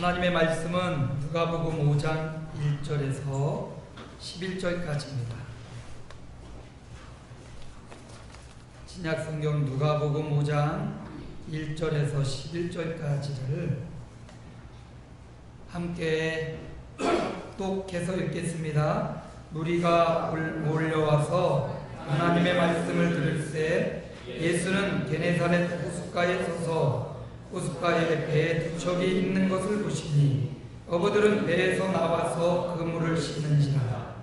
하나님의 말씀은 누가복음 5장 1절에서 11절까지입니다. 신약성경 누가복음 5장 1절에서 11절까지를 함께 똑해서 읽겠습니다. 무리가 몰려와서 하나님의 말씀을 들을새 예수는 게네사렛 호숫가에 서서 호숫가에 배에 두 척이 있는 것을 보시니 어부들은 배에서 나와서 그물을 씻는지라.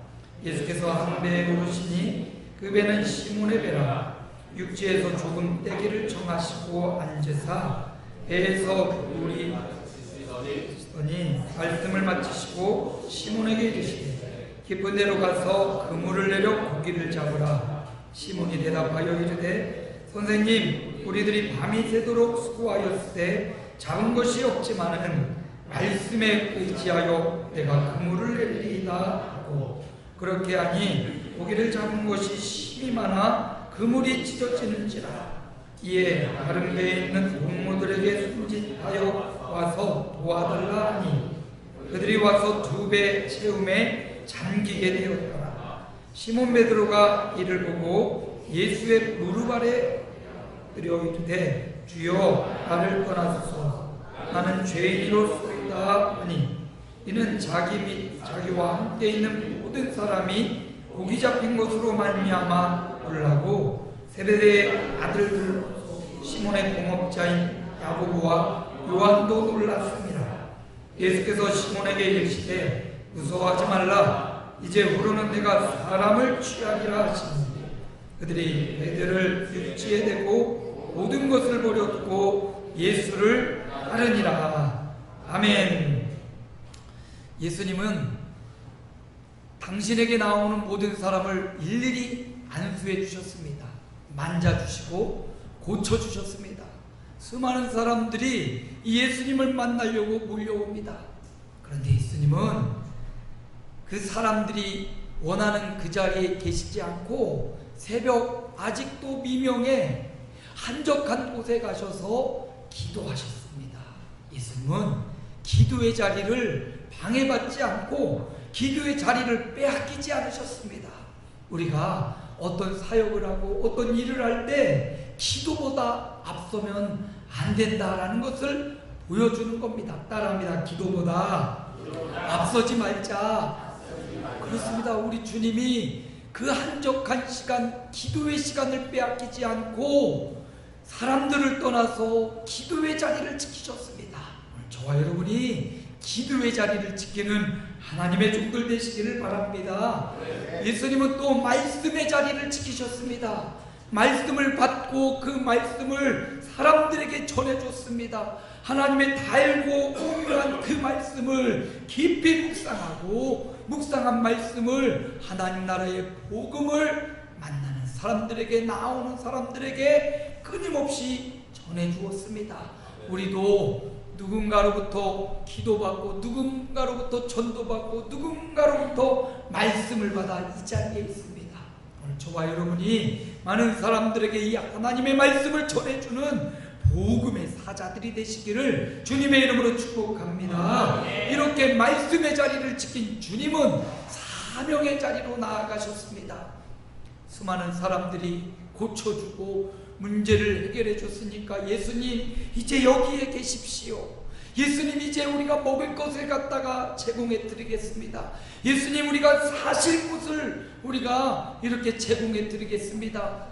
예수께서 한 배에 오르시니 그 배는 시몬의 배라. 육지에서 조금 떼기를 청하시고 앉으사 배에서 물이 쓰더니 말씀을 마치시고 시몬에게 이르시되 깊은 데로 가서 그물을 내려 고기를 잡으라. 시몬이 대답하여 이르되 선생님, 우리들이 밤이 새도록 수고하였으되 잡은 것이 없지만은 말씀에 의지하여 내가 그물을 내리이다 하고, 그렇게 하니 고기를 잡은 것이 심히 많아 그물이 찢어지는지라. 이에 다른 배에 있는 동무들에게 손짓하여 와서 도와달라 하니 그들이 와서 두 배 채움에 잠기게 되었더라. 시몬 베드로가 이를 보고 예수의 무릎 아래 들여 이르되 주여 나를 떠나소서 나는 죄인이로소이다 하니, 이는 자기 및 자기와 함께 있는 모든 사람이 고기 잡힌 것으로 말미암아 놀라고 세베대의 아들들 시몬의 동업자인 야고보와 요한도 놀랐습니다. 예수께서 시몬에게 이르시되 무서워하지 말라. 이제후로는 내가 사람을 취하리라 하시니 그들이 배들을 육지에 대고 모든 것을 버려두고 예수를 따르니라. 아멘. 예수님은 당신에게 나오는 모든 사람을 일일이 안수해 주셨습니다. 만져주시고 고쳐주셨습니다. 수많은 사람들이 이 예수님을 만나려고 몰려옵니다. 그런데 예수님은 그 사람들이 원하는 그 자리에 계시지 않고 새벽 아직도 미명에 한적한 곳에 가셔서 기도하셨습니다. 예수님은 기도의 자리를 방해받지 않고 기도의 자리를 빼앗기지 않으셨습니다. 우리가 어떤 사역을 하고 어떤 일을 할 때 기도보다 앞서면 안 된다라는 것을 보여주는 겁니다. 따라합니다. 기도보다 앞서지 말자. 그렇습니다. 우리 주님이 그 한적한 시간, 기도의 시간을 빼앗기지 않고 사람들을 떠나서 기도의 자리를 지키셨습니다. 저와 여러분이 기도의 자리를 지키는 하나님의 종들 되시기를 바랍니다. 예수님은 또 말씀의 자리를 지키셨습니다. 말씀을 받고 그 말씀을 사람들에게 전해줬습니다. 하나님의 달고 오묘한 그 말씀을 깊이 묵상한 말씀을 하나님 나라의 복음을 만나는 사람들에게, 나오는 사람들에게 끊임없이 전해주었습니다. 우리도 누군가로부터 기도받고 누군가로부터 전도받고 누군가로부터 말씀을 받아 이 자리에 있습니다. 오늘 저와 여러분이 많은 사람들에게 이 하나님의 말씀을 전해주는 복음의 사자들이 되시기를 주님의 이름으로 축복합니다. 이렇게 말씀의 자리를 지킨 주님은 사명의 자리로 나아가셨습니다. 수많은 사람들이 고쳐주고 문제를 해결해 줬으니까 예수님 이제 여기에 계십시오. 예수님 이제 우리가 먹을 것을 갖다가 제공해 드리겠습니다. 예수님 우리가 사실 곳을 우리가 이렇게 제공해 드리겠습니다.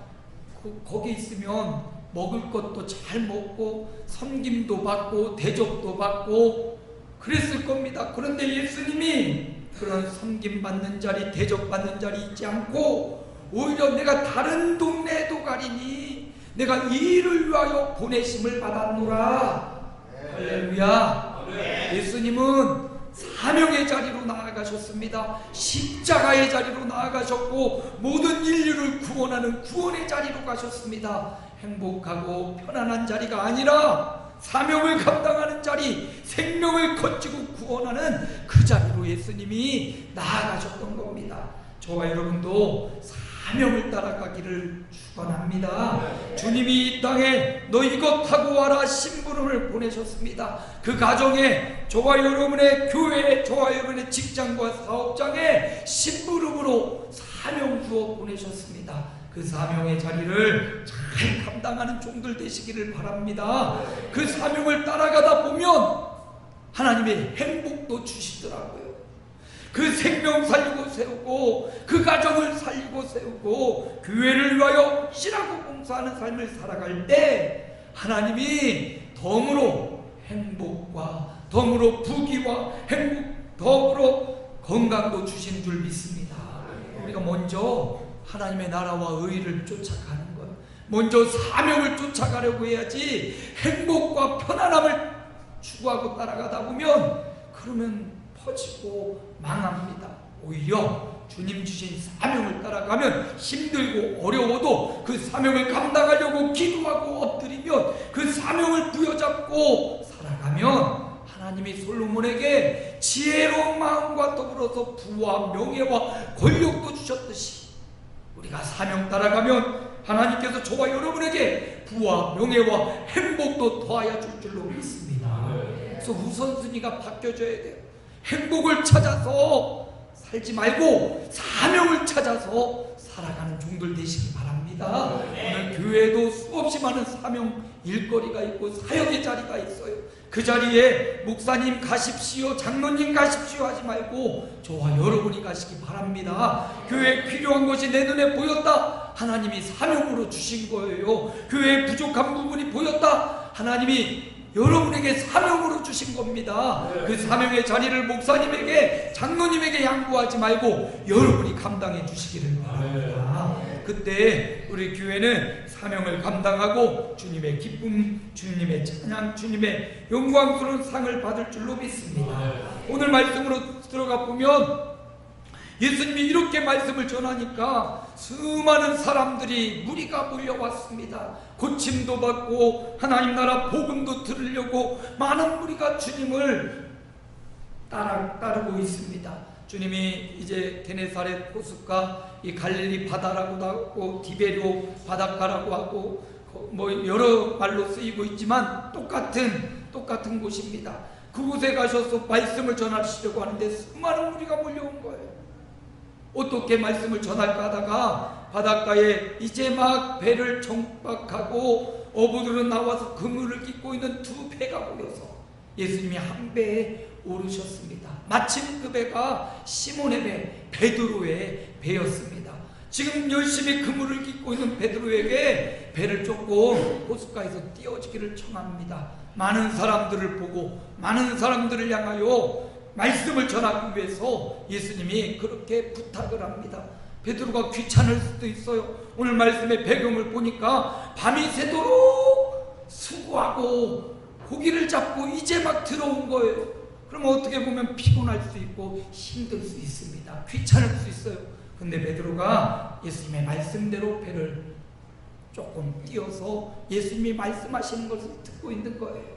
거기 있으면 먹을 것도 잘 먹고 섬김도 받고 대접도 받고 그랬을 겁니다. 그런데 예수님이 그런 섬김받는 자리, 대접받는 자리 있지 않고 오히려 내가 다른 동네에도 가리니 내가 이 일을 위하여 보내심을 받았노라. 할렐루야. 예수님은 사명의 자리로 나아가셨습니다. 십자가의 자리로 나아가셨고 모든 인류를 구원하는 구원의 자리로 가셨습니다. 행복하고 편안한 자리가 아니라 사명을 감당하는 자리, 생명을 거치고 구원하는 그 자리로 예수님이 나아가셨던 겁니다. 저와 여러분도 사명을 따라가기를 축원합니다. 주님이 이 땅에 너 이것 타고 와라 심부름을 보내셨습니다. 그 가정에 저와 여러분의 교회에 저와 여러분의 직장과 사업장에 심부름으로 사명 주어 보내셨습니다. 그 사명의 자리를 잘 감당하는 종들 되시기를 바랍니다. 그 사명을 따라가다 보면 하나님의 행복도 주시더라고요. 그 생명 살리고 세우고 그 가정을 살리고 세우고 교회를 위하여 신하고 봉사하는 삶을 살아갈 때 하나님이 덤으로 행복과 덤으로 부귀와 행복 덤으로 건강도 주신 줄 믿습니다. 우리가 먼저 하나님의 나라와 의를 쫓아가는 것, 먼저 사명을 쫓아가려고 해야지 행복과 편안함을 추구하고 따라가다 보면 그러면 퍼지고 망합니다. 오히려 주님 주신 사명을 따라가면 힘들고 어려워도 그 사명을 감당하려고 기도하고 엎드리면 그 사명을 부여잡고 살아가면 하나님이 솔로몬에게 지혜로운 마음과 더불어서 부와 명예와 권력도 주셨듯이 우리가 사명 따라가면 하나님께서 저와 여러분에게 부와 명예와 행복도 더하여 줄 줄로 믿습니다. 그래서 우선순위가 바뀌어져야 돼요. 행복을 찾아서 살지 말고 사명을 찾아서 살아가는 종들 되시기 바랍니다. 오늘 교회에도 수없이 많은 사명 일거리가 있고 사역의 자리가 있어요. 그 자리에 목사님 가십시오, 장로님 가십시오 하지 말고 저와 여러분이 가시기 바랍니다. 교회에 필요한 것이 내 눈에 보였다. 하나님이 사명으로 주신 거예요. 교회에 부족한 부분이 보였다. 하나님이 여러분에게 사명으로 주신 겁니다. 그 사명의 자리를 목사님에게 장로님에게 양보하지 말고 여러분이 감당해 주시기를 바랍니다. 그때 우리 교회는 사명을 감당하고 주님의 기쁨, 주님의 찬양, 주님의 영광스러운 상을 받을 줄로 믿습니다. 오늘 말씀으로 들어가 보면 예수님이 이렇게 말씀을 전하니까 수많은 사람들이 무리가 몰려왔습니다. 고침도 받고 하나님 나라 복음도 들으려고 많은 무리가 주님을 따르고 있습니다. 주님이 이제 게네사렛 호숫가, 이 갈릴리 바다라고도 하고 디베료 바닷가라고 하고 뭐 여러 말로 쓰이고 있지만 똑같은 곳입니다. 그곳에 가셔서 말씀을 전하시려고 하는데 수많은 무리가 몰려온 거예요. 어떻게 말씀을 전할까 하다가 바닷가에 이제 막 배를 정박하고 어부들은 나와서 그물을 깃고 있는 두 배가 모여서 예수님이 한 배에 오르셨습니다. 마침 그 배가 시몬의 배, 베드로의 배였습니다. 지금 열심히 그물을 깃고 있는 베드로에게 배를 조금 호숫가에서 띄워주기를 청합니다. 많은 사람들을 보고 많은 사람들을 향하여 말씀을 전하기 위해서 예수님이 그렇게 부탁을 합니다. 베드로가 귀찮을 수도 있어요. 오늘 말씀의 배경을 보니까 밤이 새도록 수고하고 고기를 잡고 이제 막 들어온 거예요. 그러면 어떻게 보면 피곤할 수 있고 힘들 수 있습니다. 귀찮을 수 있어요. 근데 베드로가 예수님의 말씀대로 배를 조금 띄어서 예수님이 말씀하시는 것을 듣고 있는 거예요.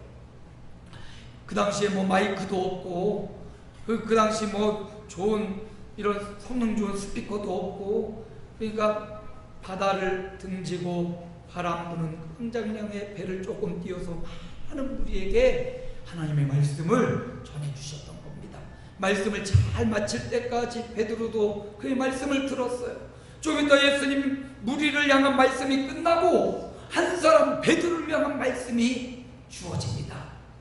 그 당시에 뭐 마이크도 없고 그 당시 뭐 좋은 이런 성능 좋은 스피커도 없고 그러니까 바다를 등지고 바람 부는 흥장량의 배를 조금 띄어서 많은 무리에게 하나님의 말씀을 전해주셨던 겁니다. 말씀을 잘 마칠 때까지 베드로도 그의 말씀을 들었어요. 좀 이따 예수님 무리를 향한 말씀이 끝나고 한 사람 베드로를 향한 말씀이 주어집니다.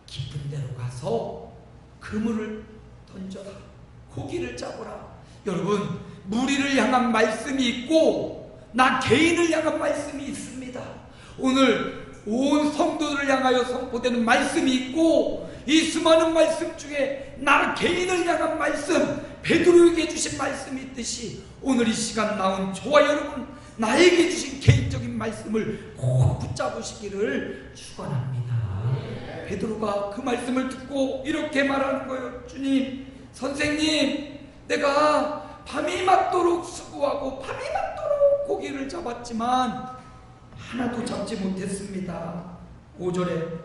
깊은 데로 가서 그물을 던져라, 고기를 잡아라. 여러분, 무리를 향한 말씀이 있고 나 개인을 향한 말씀이 있습니다. 오늘 온 성도들을 향하여 선포되는 말씀이 있고 이 수많은 말씀 중에 나 개인을 향한 말씀, 베드로에게 주신 말씀이 있듯이 오늘 이 시간 나온 저와 여러분 나에게 주신 개인적인 말씀을 꼭 붙잡으시기를 축원합니다. 베드로가 그 말씀을 듣고 이렇게 말하는 거예요. 주님, 선생님, 내가 밤이 맞도록 수고하고 밤이 맞도록 고기를 잡았지만 하나도 잡지 못했습니다. 5절에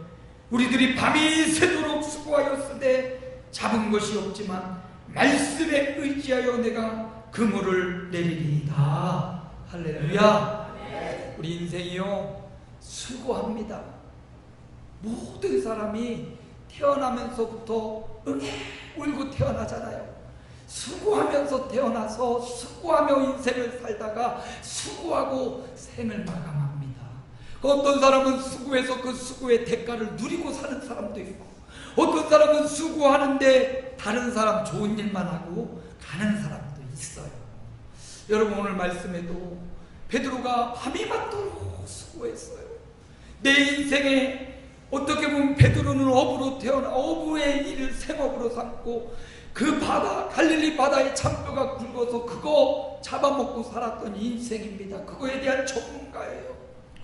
우리들이 밤이 새도록 수고하였으되 잡은 것이 없지만 말씀에 의지하여 내가 그물을 내리리이다 할렐루야. 우리 인생이요 수고합니다. 모든 사람이 태어나면서부터 울고 태어나잖아요. 수고하면서 태어나서 수고하며 인생을 살다가 수고하고 생을 마감합니다. 어떤 사람은 수고해서 그 수고의 대가를 누리고 사는 사람도 있고, 어떤 사람은 수고하는데 다른 사람 좋은 일만 하고 가는 사람도 있어요. 여러분, 오늘 말씀에도 베드로가 밤이 맞도록 수고했어요. 내 인생에 어떻게 보면 베드로는 어부로 태어나 어부의 일을 생업으로 삼고 그 바다, 갈릴리 바다의 잔뼈가 굵어서 그거 잡아먹고 살았던 인생입니다. 그거에 대한 전문가예요.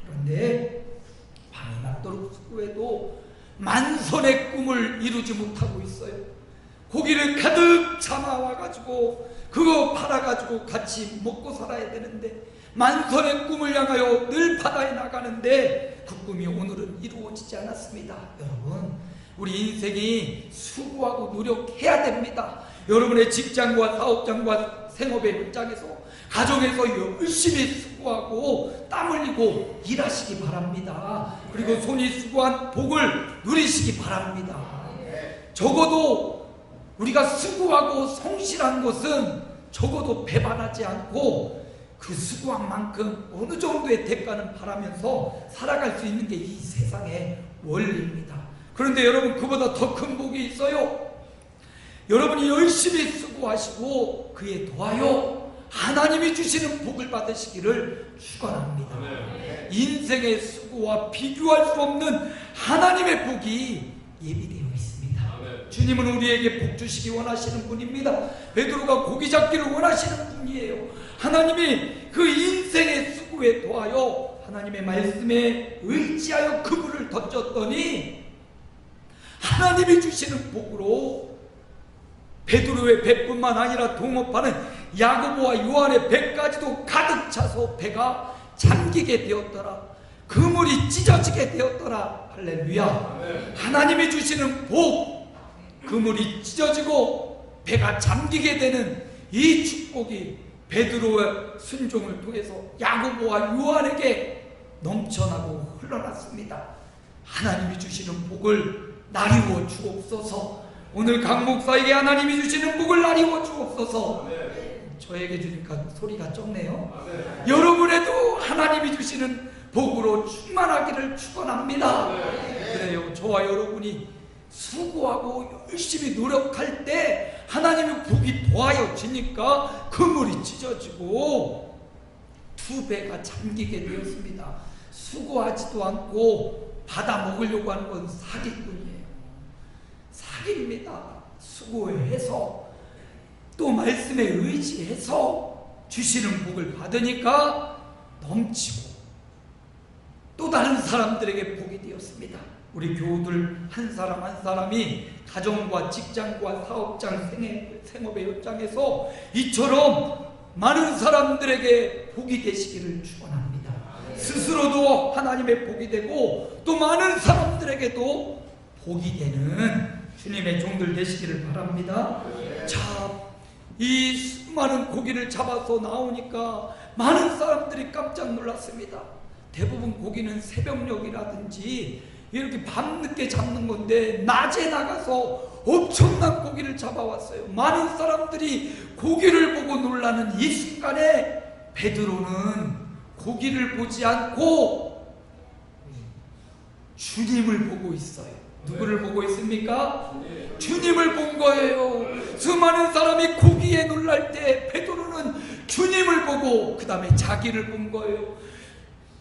그런데 밤이 맞도록 수고해도 만선의 꿈을 이루지 못하고 있어요. 고기를 가득 잡아와가지고 그거 팔아가지고 같이 먹고 살아야 되는데, 만선의 꿈을 향하여 늘 바다에 나가는데 그 꿈이 오늘은 이루어지지 않았습니다. 여러분, 우리 인생이 수고하고 노력해야 됩니다. 여러분의 직장과 사업장과 생업의 현장에서, 가정에서 열심히 수고하고 땀 흘리고 일하시기 바랍니다. 그리고 손이 수고한 복을 누리시기 바랍니다. 적어도 우리가 수고하고 성실한 것은 적어도 배반하지 않고 그 수고한 만큼 어느 정도의 대가는 바라면서 살아갈 수 있는 게 이 세상의 원리입니다. 그런데 여러분, 그보다 더 큰 복이 있어요. 여러분이 열심히 수고하시고 그에 더하여 하나님이 주시는 복을 받으시기를 축원합니다. 인생의 수고와 비교할 수 없는 하나님의 복이 예비되어 있습니다. 주님은 우리에게 복 주시기 원하시는 분입니다. 베드로가 고기 잡기를 원하시는 분이에요. 하나님이 그 인생의 수고에 더하여 하나님의 말씀에 의지하여 그물을 던졌더니 하나님이 주시는 복으로 베드로의 배뿐만 아니라 동업하는 야고보와 요한의 배까지도 가득 차서 배가 잠기게 되었더라. 그물이 찢어지게 되었더라. 할렐루야. 하나님이 주시는 복, 그물이 찢어지고 배가 잠기게 되는 이 축복이 베드로의 순종을 통해서 야고보와 요한에게 넘쳐나고 흘러났습니다. 하나님이 주시는 복을 나리워 주옵소서. 오늘 강 목사에게 하나님이 주시는 복을 나리워 주옵소서. 저에게 주니까 소리가 적네요. 여러분에도 하나님이 주시는 복으로 충만하기를 축원합니다. 그래요. 저와 여러분이 수고하고 열심히 노력할 때 하나님의 복이 더하여 지니까 그물이 찢어지고 두 배가 잠기게 되었습니다. 수고하지도 않고 받아 먹으려고 하는 건 사기꾼이에요. 사기입니다. 수고해서 또 말씀에 의지해서 주시는 복을 받으니까 넘치고 또 다른 사람들에게 복이 되었습니다. 우리 교우들 한 사람 한 사람이 가정과 직장과 사업장, 생업의 현장에서 이처럼 많은 사람들에게 복이 되시기를 축원합니다. 스스로도 하나님의 복이 되고 또 많은 사람들에게도 복이 되는 주님의 종들 되시기를 바랍니다. 자, 이 수많은 고기를 잡아서 나오니까 많은 사람들이 깜짝 놀랐습니다. 대부분 고기는 새벽녘이라든지 이렇게 밤늦게 잡는 건데 낮에 나가서 엄청난 고기를 잡아왔어요. 많은 사람들이 고기를 보고 놀라는 이 순간에 베드로는 고기를 보지 않고 주님을 보고 있어요. 누구를 보고 있습니까? 주님을 본 거예요. 수많은 사람이 고기에 놀랄 때 베드로는 주님을 보고 그 다음에 자기를 본 거예요.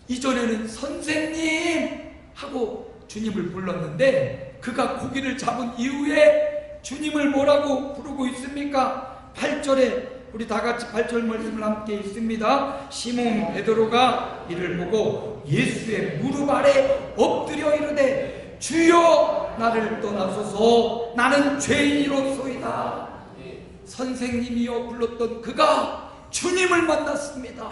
이전에는 선생님 하고 주님을 불렀는데 그가 고기를 잡은 이후에 주님을 뭐라고 부르고 있습니까? 8절에 우리 다같이 8절 말씀을 함께 읽습니다. 시몬 베드로가 이를 보고 예수의 무릎 아래 엎드려 이르되 주여 나를 떠나소서 나는 죄인이로소이다. 선생님이여 불렀던 그가 주님을 만났습니다.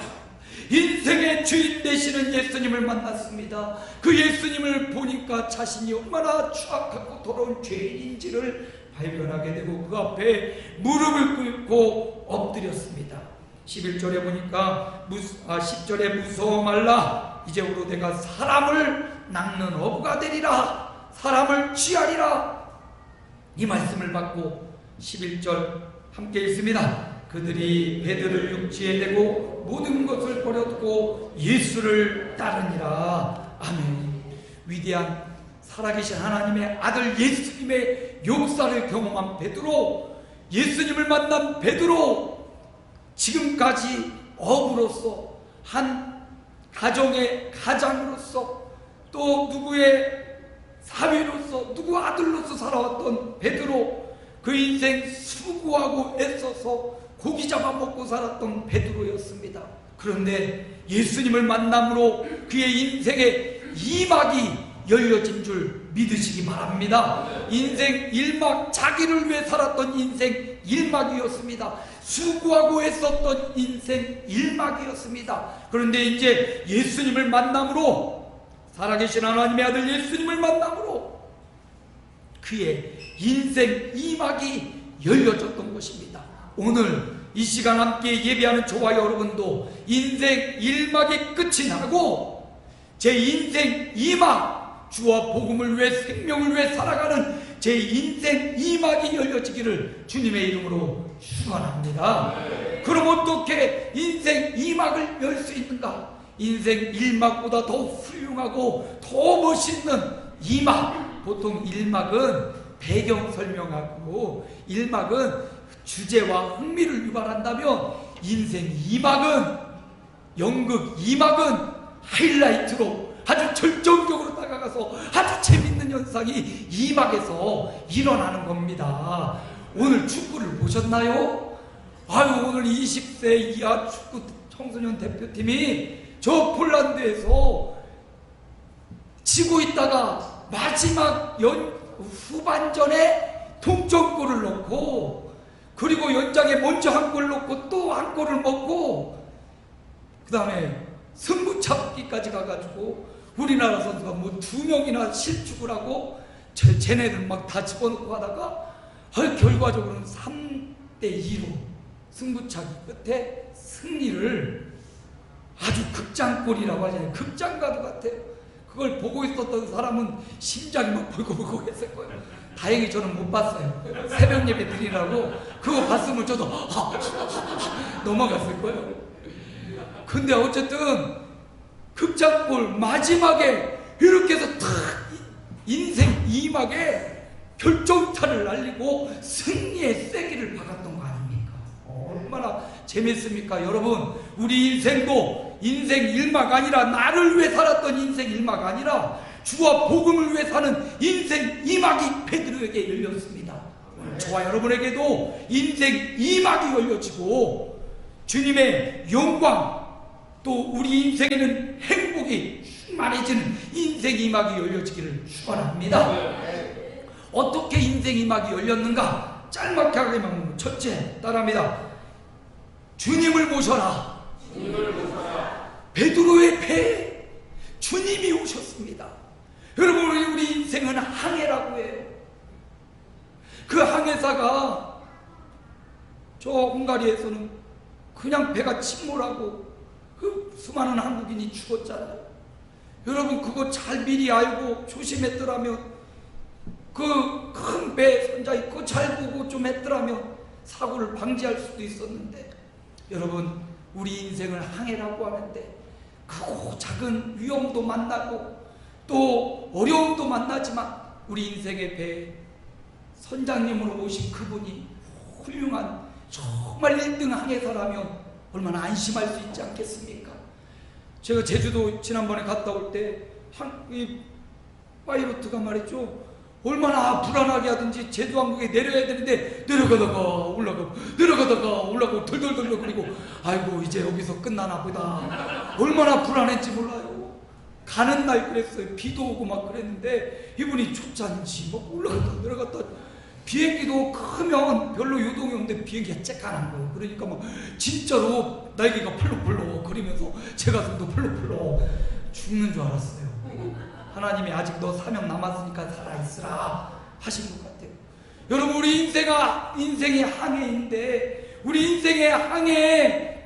인생의 주인 되시는 예수님을 만났습니다. 그 예수님을 보니까 자신이 얼마나 추악하고 더러운 죄인인지를 발견하게 되고 그 앞에 무릎을 꿇고 엎드렸습니다. 11절에 보니까 10절에 무서워 말라. 이제부로 내가 사람을 낚는 어부가 되리라. 사람을 취하리라. 이 말씀을 받고 11절 함께 읽습니다. 그들이 배들을 육지에 대고 모든 것을 버려두고 예수를 따르니라. 아멘. 위대한 살아계신 하나님의 아들 예수님의 역사를 경험한 베드로, 예수님을 만난 베드로, 지금까지 어부로서, 한 가정의 가장으로서, 또 누구의 사위로서, 누구 아들로서 살아왔던 베드로, 그 인생 수고하고 애써서 고기 잡아먹고 살았던 베드로였습니다. 그런데 예수님을 만남으로 그의 인생의 2막이 열려진 줄 믿으시기 바랍니다. 인생 1막, 자기를 위해 살았던 인생 1막이었습니다. 수고하고 애썼던 인생 1막이었습니다. 그런데 이제 예수님을 만남으로, 살아계신 하나님의 아들 예수님을 만남으로 그의 인생 2막이 열려졌던 것입니다. 오늘 이 시간 함께 예배하는 저와 여러분도 인생 1막이 끝이 나고 제 인생 2막, 주와 복음을 위해, 생명을 위해 살아가는 제 인생 2막이 열려지기를 주님의 이름으로 축원합니다. 그럼 어떻게 인생 2막을 열 수 있는가? 인생 1막보다 더 훌륭하고 더 멋있는 2막. 보통 1막은 배경 설명하고 1막은 주제와 흥미를 유발한다면, 인생 2막은, 연극 2막은 하이라이트로 아주 절정적으로 다가가서 아주 재밌는 현상이 2막에서 일어나는 겁니다. 오늘 축구를 보셨나요? 아유, 오늘 20세 이하 축구 청소년 대표팀이 저 폴란드에서 지고 있다가 마지막 후반전에 동점골을 넣고, 그리고 연장에 먼저 한 골 넣고 또 한 골을 먹고, 그 다음에 승부차기까지 가가지고 우리나라 선수가 뭐 2명이나 실축을 하고 쟤네들 막 다 집어넣고 하다가 결과적으로는 3대2로 승부차기 끝에 승리를, 아주 극장골이라고 하잖아요. 극장가도 같아요. 그걸 보고 있었던 사람은 심장이 막 벌컥벌컥 했을 거예요. 다행히 저는 못 봤어요. 새벽 예배 드리라고. 그거 봤으면 저도 넘어갔을 거예요. 근데 어쨌든 극장골 마지막에 이렇게 해서 탁 인생 2막에 결정타를 날리고 승리의 쐐기를 박았던 거 아닙니까? 얼마나 재밌습니까? 여러분, 우리 인생도 인생 1막 아니라, 나를 위해 살았던 인생 1막 아니라 주와 복음을 위해 사는 인생 2막이 베드로에게 열렸습니다. 저와 여러분에게도 인생 2막이 열려지고 주님의 영광, 또 우리 인생에는 행복이 충만해지는 인생 2막이 열려지기를 축원합니다. 어떻게 인생 2막이 열렸는가? 짤막하게 말하면, 첫째, 따라합니다. 주님을 모셔라. 베드로의 배에 주님이 오셨습니다. 여러분, 우리 인생은 항해라고 해요. 그 항해사가 저 헝가리에서는 그냥 배가 침몰하고 그 수많은 한국인이 죽었잖아요. 여러분, 그거 잘 미리 알고 조심했더라면, 그 큰 배 선자 있고 잘 보고 좀 했더라면 사고를 방지할 수도 있었는데, 여러분, 우리 인생을 항해라고 하는데 크고 작은 위험도 만나고 또 어려움도 만나지만, 우리 인생의 배에 선장님으로 오신 그분이 훌륭한 정말 1등 항해사라면 얼마나 안심할 수 있지 않겠습니까? 제가 제주도 지난번에 갔다 올 때 이 파이로트가 말이죠, 얼마나 불안하게 하든지 제주항공에 내려야 되는데 내려가다가 올라가고 덜덜덜 그리고, 아이고 이제 여기서 끝나나 보다. 얼마나 불안했지 몰라요. 가는 날 그랬어요. 비도 오고 막 그랬는데 이분이 초짜인지 막 올라갔다 내려갔다. 비행기도 크면 별로 요동이 없는데 비행기가 쬐깐한 거예요. 그러니까 막 진짜로 날개가 펄럭펄럭 거리면서 제 가슴도 펄럭펄럭 죽는 줄 알았어요. 하나님이 아직 너 사명 남았으니까 살아있으라 하신 것 같아요. 여러분, 우리 인생이 항해인데, 우리 인생의 항해에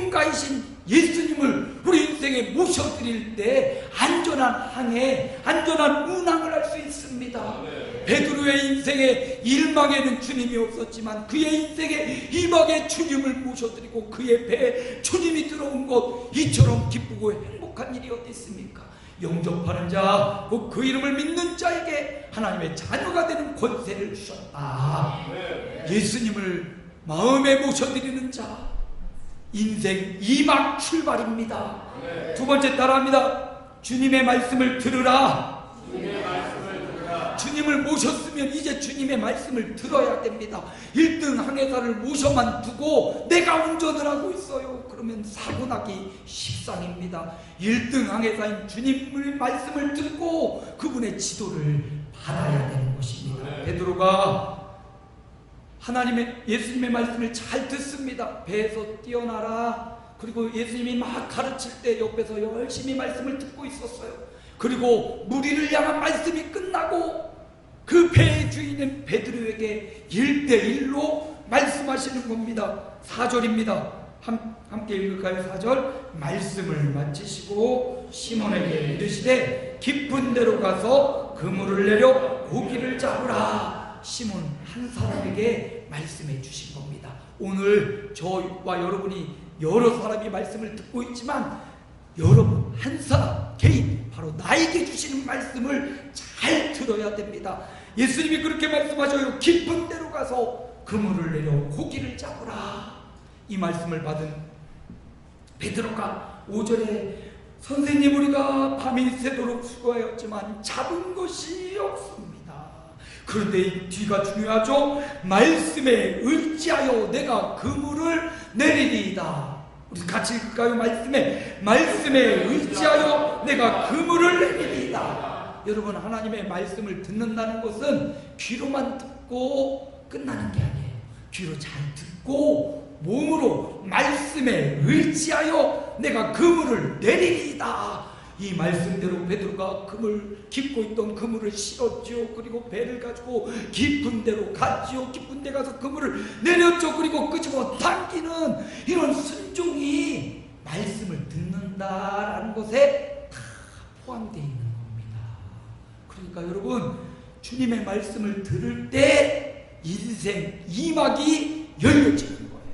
누군가이신 예수님을 우리 인생에 모셔드릴 때 안전한 항해, 안전한 운항을 할 수 있습니다. 베드로의 인생에 일막에는 주님이 없었지만 그의 인생에 이막에 주님을 모셔드리고 그의 배에 주님이 들어온 것, 이처럼 기쁘고 행복한 일이 어디 있습니까? 영접하는 자, 곧 그 이름을 믿는 자에게 하나님의 자녀가 되는 권세를 주셨다. 예수님을 마음에 모셔드리는 자, 인생 2막 출발입니다. 두 번째 따라합니다. 주님의 말씀을 들으라. 주님을 모셨으면 이제 주님의 말씀을 들어야 됩니다. 1등 항해사를 모셔만 두고 내가 운전을 하고 있어요. 그러면 사고나기 십상입니다. 1등 항해사인 주님의 말씀을 듣고 그분의 지도를 받아야 되는 것입니다. 베드로가 예수님의 말씀을 잘 듣습니다. 배에서 뛰어나라. 그리고 예수님이 막 가르칠 때 옆에서 열심히 말씀을 듣고 있었어요. 그리고 무리를 향한 말씀이 끝나고 그 배의 주인은 베드로에게 1대1로 말씀하시는 겁니다. 4절입니다. 함께 읽을까요? 4절. 말씀을 마치시고 시몬에게 이르시되 깊은 데로 가서 그물을 내려 고기를 잡으라. 시몬 한 사람에게 말씀해 주신 겁니다. 오늘 저와 여러분이 여러 사람이 말씀을 듣고 있지만 여러분 한 사람 개인 바로 나에게 주시는 말씀을 잘 들어야 됩니다. 예수님이 그렇게 말씀하셔요. 깊은 데로 가서 그물을 내려 고기를 잡으라. 이 말씀을 받은 베드로가 5절에 선생님, 우리가 밤이 새도록 수고하였지만 잡은 것이 없습니다. 그런데 이 뒤가 중요하죠. 말씀에 의지하여 내가 그물을 내리리이다. 우리 같이 읽을까요? 말씀에 의지하여 내가 그물을 내리리이다. 여러분, 하나님의 말씀을 듣는다는 것은 귀로만 듣고 끝나는 게 아니에요. 귀로 잘 듣고 몸으로 말씀에 의지하여 내가 그물을 내리리이다. 이 말씀대로 베드로가 깊고 있던 그물을 실었죠. 그리고 배를 가지고 깊은 데로 갔죠. 깊은 데 가서 그물을 내렸죠. 그리고 끄집어 당기는 이런 순종이 말씀을 듣는다라는 것에 다 포함되어 있는 겁니다. 그러니까 여러분, 주님의 말씀을 들을 때 인생 2막이 열려지는 거예요.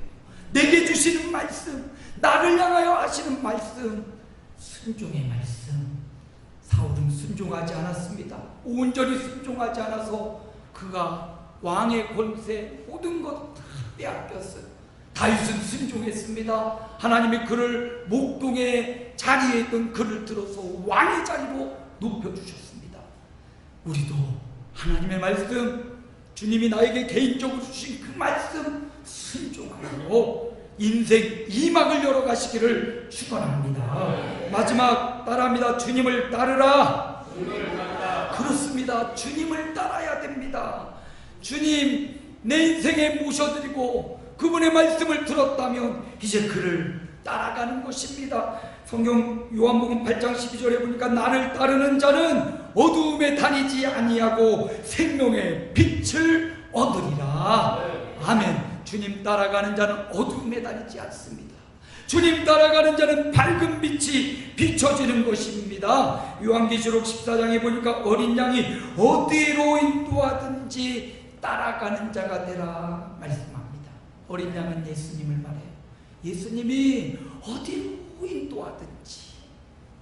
내게 주시는 말씀, 나를 향하여 하시는 말씀, 순종의 말씀. 사울은 순종하지 않았습니다. 온전히 순종하지 않아서 그가 왕의 권세 모든 것 다 빼앗겼어요. 다윗은 순종했습니다. 하나님이 그를 목동의 자리에 있던 그를 들어서 왕의 자리로 높여주셨습니다. 우리도 하나님의 말씀, 주님이 나에게 개인적으로 주신 그 말씀 순종하고 인생 2막을 열어가시기를 축원합니다. 마지막 따라합니다. 주님을 따르라. 그렇습니다. 주님을 따라야 됩니다. 주님 내 인생에 모셔드리고 그분의 말씀을 들었다면 이제 그를 따라가는 것입니다. 성경 요한복음 8장 12절에 보니까 나를 따르는 자는 어두움에 다니지 아니하고 생명의 빛을 얻으리라. 아멘. 주님 따라가는 자는 어두움에 다니지 않습니다. 주님 따라가는 자는 밝은 빛이 비춰지는 것입니다. 요한계시록 14장에 보니까 어린 양이 어디로 인도하든지 따라가는 자가 되라 말씀합니다. 어린 양은 예수님을 말해요. 예수님이 어디로 인도하든지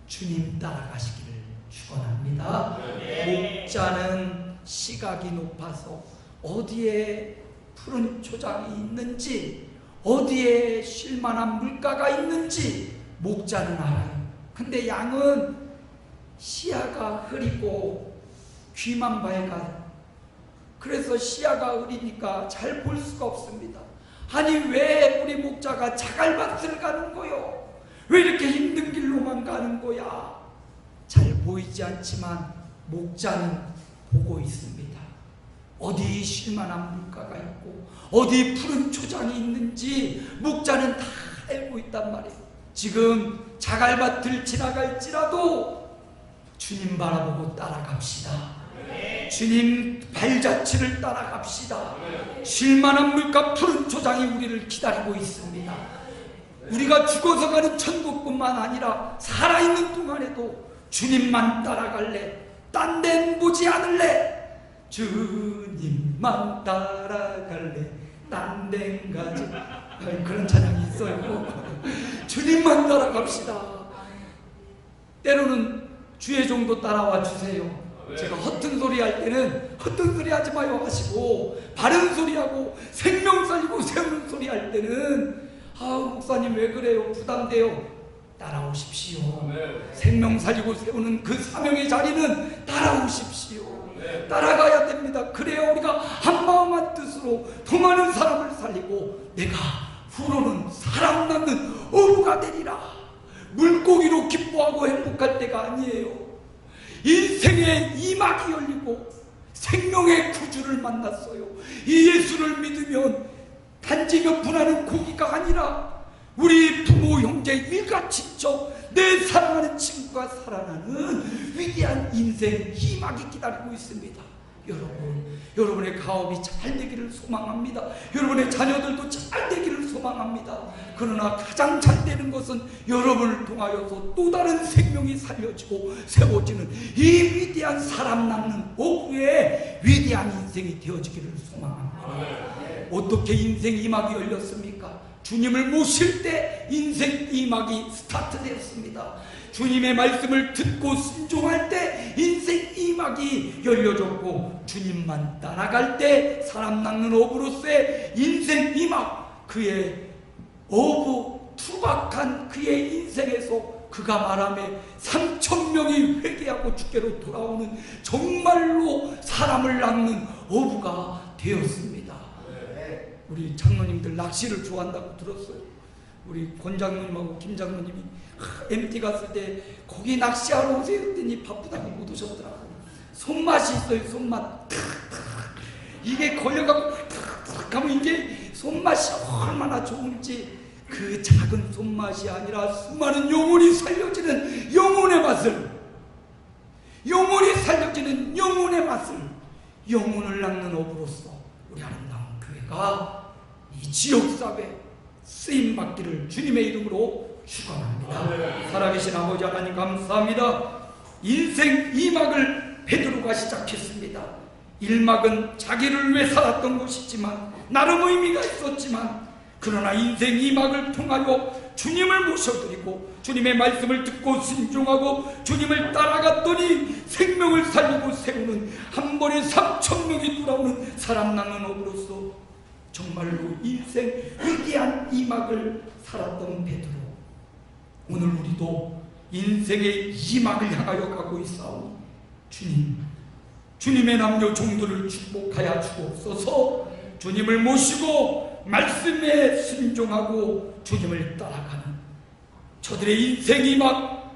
주님 따라가시기를 축원합니다. 목자는 시각이 높아서 어디에 푸른 초장이 있는지, 어디에 쉴만한 물가가 있는지 목자는 알아요. 근데 양은 시야가 흐리고 귀만 밝아요. 그래서 시야가 흐리니까 잘 볼 수가 없습니다. 아니, 왜 우리 목자가 자갈밭을 가는 거요? 왜 이렇게 힘든 길로만 가는 거야? 잘 보이지 않지만 목자는 보고 있습니다. 어디 쉴만한 물가가 있고 어디 푸른 초장이 있는지 목자는 다 알고 있단 말이에요. 지금 자갈밭을 지나갈지라도 주님 바라보고 따라갑시다. 주님 발자취를 따라갑시다. 쉴만한 물가 푸른 초장이 우리를 기다리고 있습니다. 우리가 죽어서 가는 천국뿐만 아니라 살아있는 동안에도 주님만 따라갈래, 딴 데는 보지 않을래. 주님만 따라갈래, 딴 데는 가지. 그런 찬양이 있어요. 주님만 따라갑시다. 때로는 주의 종도 따라와 주세요. 제가 허튼 소리 할 때는 허튼 소리 하지 마요 하시고, 바른 소리하고 생명 살리고 세우는 소리 할 때는 목사님 왜 그래요? 부담돼요. 따라오십시오. 생명 살리고 세우는 그 사명의 자리는 따라오십시오. 따라가야 됩니다. 그래야 우리가 한마음 한뜻으로 더 많은 사람을 살리고 내가 후로는 사람 낳는 어부가 되리라. 물고기로 기뻐하고 행복할 때가 아니에요. 인생의 이막이 열리고 생명의 구주를 만났어요. 이 예수를 믿으면 단지 몇 분하는 고기가 아니라 우리 부모, 형제, 일가, 친척, 내 사랑하는 친구가 살아나는 위대한 인생 희망이 기다리고 있습니다. 여러분의 가업이 잘 되기를 소망합니다. 여러분의 자녀들도 잘 되기를 소망합니다. 그러나 가장 잘 되는 것은 여러분을 통하여서 또 다른 생명이 살려지고 세워지는 이 위대한 사람 낳는 어부의 위대한 인생이 되어지기를 소망합니다. 어떻게 인생 이막이 열렸습니까? 주님을 모실 때 인생 이막이 스타트되었습니다. 주님의 말씀을 듣고 순종할 때 인생 이막이 열려졌고, 주님만 따라갈 때 사람 낳는 어부로서의 인생 이막, 그의 어부 투박한 그의 인생에서 그가 말하며 3,000명이 회개하고 주께로 돌아오는 정말로 사람을 낳는 어부가 되었습니다. 우리 장로님들 낚시를 좋아한다고 들었어요. 우리 권 장로님하고 김 장로님이 MT 갔을 때 거기 낚시하러 오세요 했더니 바쁘다고 못 오셨더라고요. 손맛이 있어요. 손맛. 이게 걸려가고 가면 이게 손맛이 얼마나 좋은지, 그 작은 손맛이 아니라 수많은 영혼이 살려지는 영혼의 맛을, 영혼이 살려지는 영혼의 맛을, 영혼을 낳는 어부로서 우리 아름다운 교회가 이 지역사회에 쓰임받기를 주님의 이름으로 축원합니다. 살아계신 아버지 하나님 감사합니다. 인생 2막을 베드로가 시작했습니다. 1막은 자기를 위해 살았던 것이지만 나름 의미가 있었지만, 그러나 인생 2막을 통하여 주님을 모셔드리고 주님의 말씀을 듣고 순종하고 주님을 따라갔더니 생명을 살리고 세우는 한 번에 3,000명이 돌아오는 사람 낳는 업으로서 정말로 인생 위대한 2막을 살았던 베드로, 오늘 우리도 인생의 2막을 향하여 가고 있사오니 주님의 남녀 종들을 축복하여 주옵소서. 주님을 모시고 말씀에 순종하고 주님을 따라가는 저들의 인생 2막,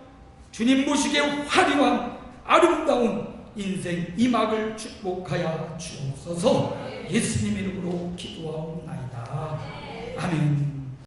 주님 모시기에 화려한 아름다운 인생 2막을 축복하여 주옵소서. 예수님 이름으로 기도하옵나이다. 아멘.